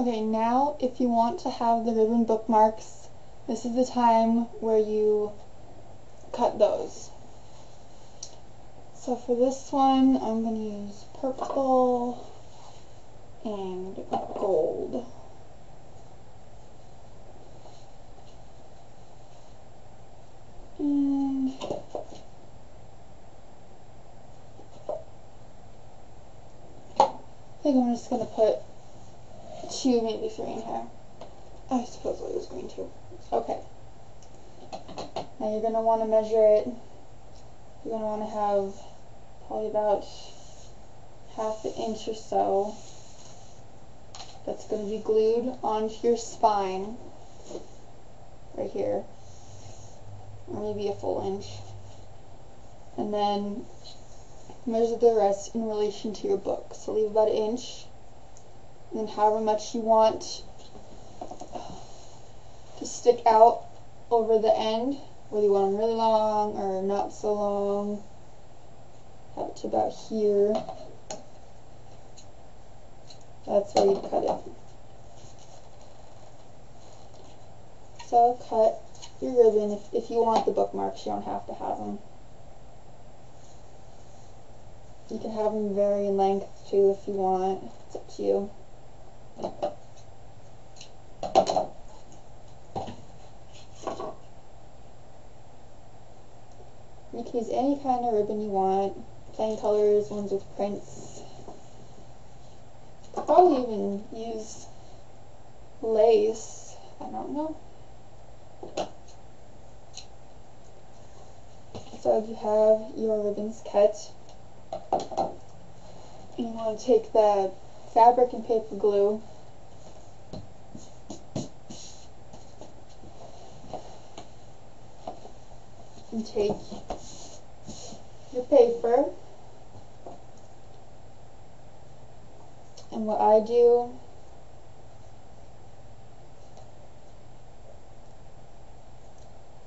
Okay, now if you want to have the ribbon bookmarks, this is the time where you cut those. So for this one, I'm going to use purple and gold. And I think I'm just going to put 2, maybe 3 in here. I suppose I'll use green too. Okay. Now you're going to want to measure it. You're going to want to have probably about 1/2 inch or so that's going to be glued onto your spine right here, or maybe a full inch, and then measure the rest in relation to your book. So leave about 1 inch, and then however much you want to stick out over the end, whether you want them really long or not so long. Have it to about here. That's where you cut it. So cut your ribbon. If you want the bookmarks, you don't have to have them. You can have them vary in length too if you want. It's up to you. You can use any kind of ribbon you want. Plain colors, ones with prints. Probably even use lace. I don't know. So if you have your ribbons cut, and you want to take the fabric and paper glue and take your paper, and what I do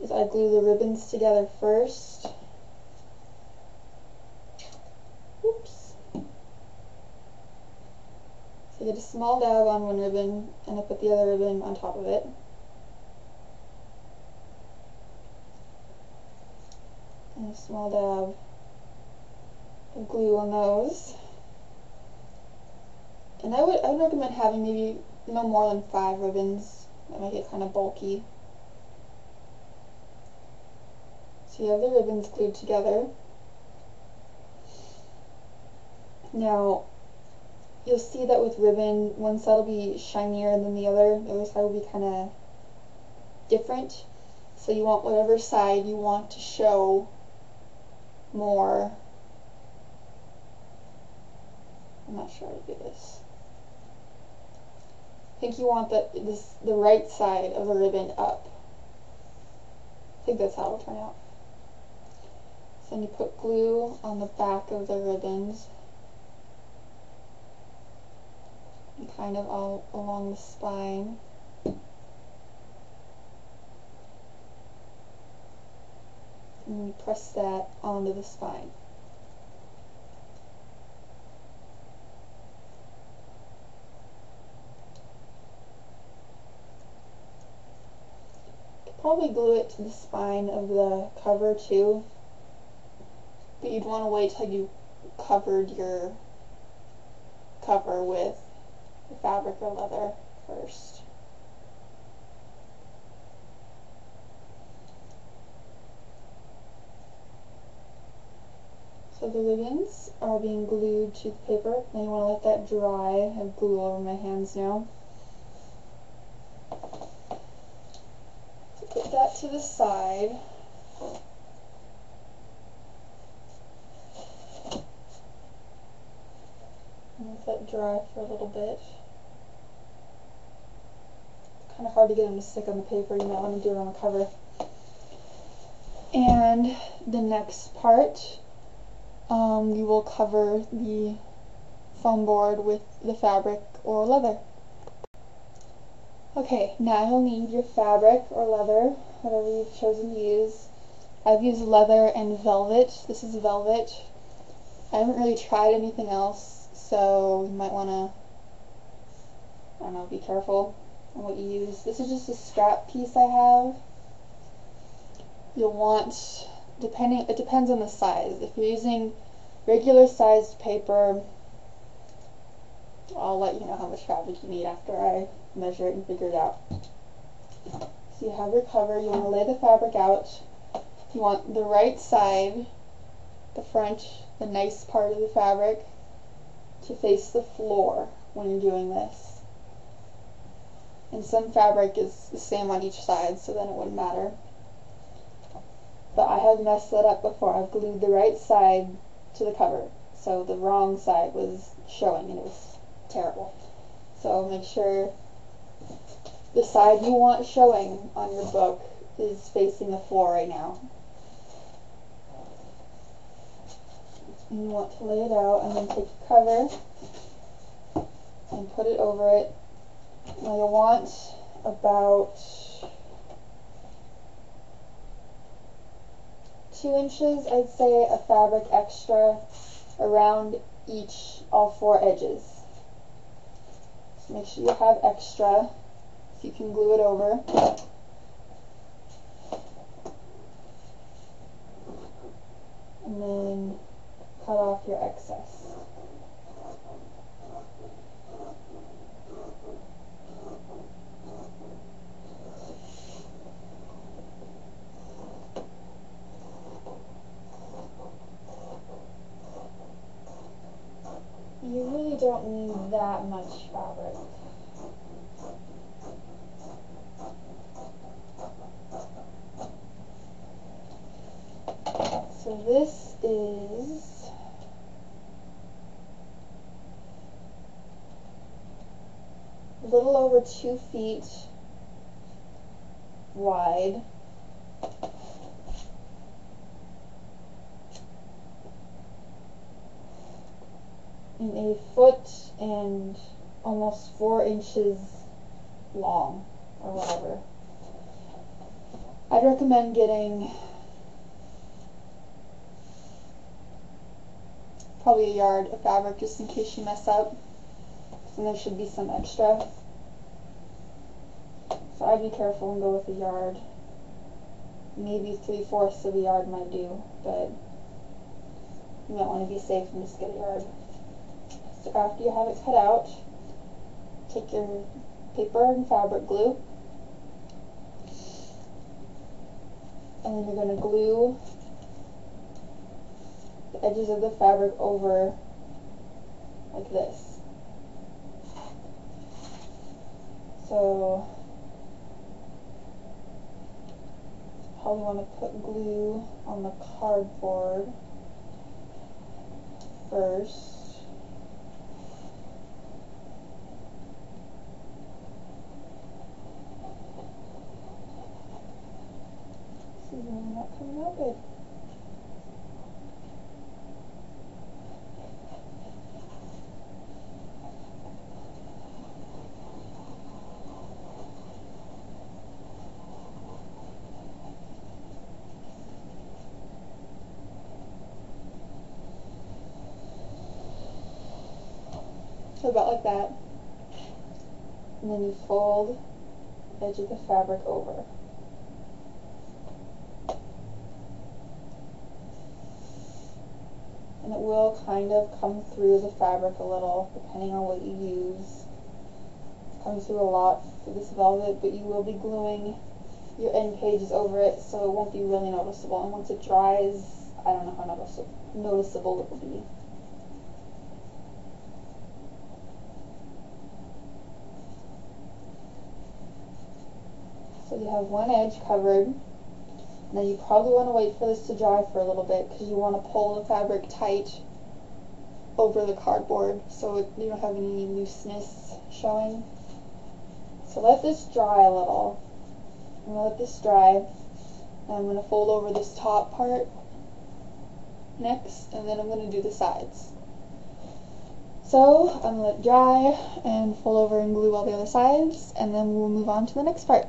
is I glue the ribbons together first. Oops. So I get a small dab on one ribbon and I put the other ribbon on top of it. And a small dab of glue on those. And I would recommend having maybe no more than 5 ribbons. That might get kind of bulky. So you have the ribbons glued together. Now, you'll see that with ribbon, one side will be shinier than the other side will be kind of different. So you want whatever side you want to show more. I'm not sure how to do this. I think you want the right side of the ribbon up. I think that's how it'll turn out. So then you put glue on the back of the ribbons and kind of all along the spine. And you press that onto the spine. Probably glue it to the spine of the cover too, but you'd want to wait till you covered your cover with the fabric or leather first. So the ribbons are being glued to the paper. Then you want to let that dry. I have glue all over my hands now. Put that to the side. And let that dry for a little bit. It's kind of hard to get them to stick on the paper. You might want to do it on the cover. And the next part, you will cover the foam board with the fabric or leather. Okay, now you'll need your fabric or leather, whatever you've chosen to use. I've used leather and velvet. This is velvet. I haven't really tried anything else, so you might want to I don't know, be careful on what you use. This is just a scrap piece I have. You'll want, it depends on the size. If you're using regular sized paper, I'll let you know how much fabric you need after I measure it and figure it out. So you have your cover, you want to lay the fabric out. You want the right side, the front, the nice part of the fabric, to face the floor when you're doing this. And some fabric is the same on each side, so then it wouldn't matter. But I have messed that up before. I've glued the right side to the cover, so the wrong side was showing and it was terrible. So make sure the side you want showing on your book is facing the floor right now. And you want to lay it out and then take your cover and put it over it. Now you'll want about 2 inches, I'd say, of fabric extra around all 4 edges. So make sure you have extra so you can glue it over. And then cut off your excess. You really don't need that much fabric. So this is a little over 2 feet wide. And 1 foot and almost 4 inches long, or whatever. I'd recommend getting probably a yard of fabric just in case you mess up, and there should be some extra. So I'd be careful and go with a yard. Maybe 3/4 of a yard might do, but you might want to be safe and just get a yard. So after you have it cut out, take your paper and fabric glue, and then you're going to glue the edges of the fabric over like this. So probably want to put glue on the cardboard first. This is really not coming out good. So about like that, and then you fold the edge of the fabric over. And it will kind of come through the fabric a little, depending on what you use. It's coming through a lot for this velvet, but you will be gluing your end pages over it, so it won't be really noticeable. And once it dries, I don't know how noticeable it will be. So you have one edge covered. Now you probably want to wait for this to dry for a little bit because you want to pull the fabric tight over the cardboard so you don't have any looseness showing. So let this dry a little. I'm going to let this dry. And I'm going to fold over this top part next, and then I'm going to do the sides. So I'm going to let it dry and fold over and glue all the other sides, and then we'll move on to the next part.